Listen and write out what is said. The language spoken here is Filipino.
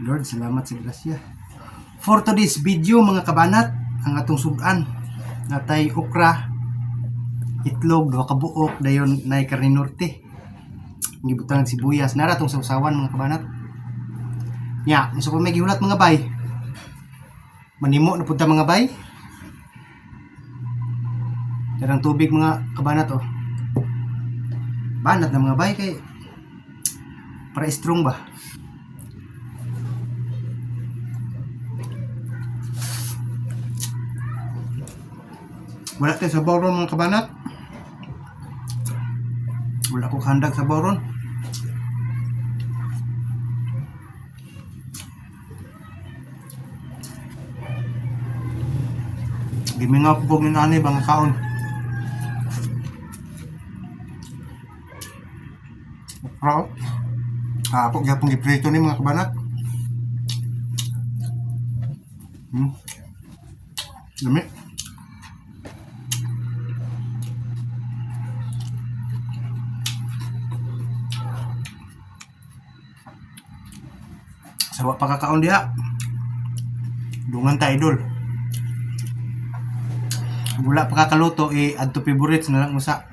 Lord, salamat sa grasya. For today's video mga kabanat, ang atong sudan natay okra, itlog, duha ka buok, dayon nay karne norte. Gibutang sibuyas, nara tong sausawan mga kabanat. Nya, so kung may gihulat mga bay. Manimo na punta mga bay. Darang tubig mga kabanat oh. Banat na mga bay kay para strong ba. Wala tayo sa boron mga kabanat. Wala ko kandag sa boron. Gimingaw ko ng nanay bang kaon. Okra. Ako gyapon giprito ni mga kabanat. Lami. Sawa pagkakaon diha. Dungan ta idol. Wala pa kakaluto add to favorites na lang usa.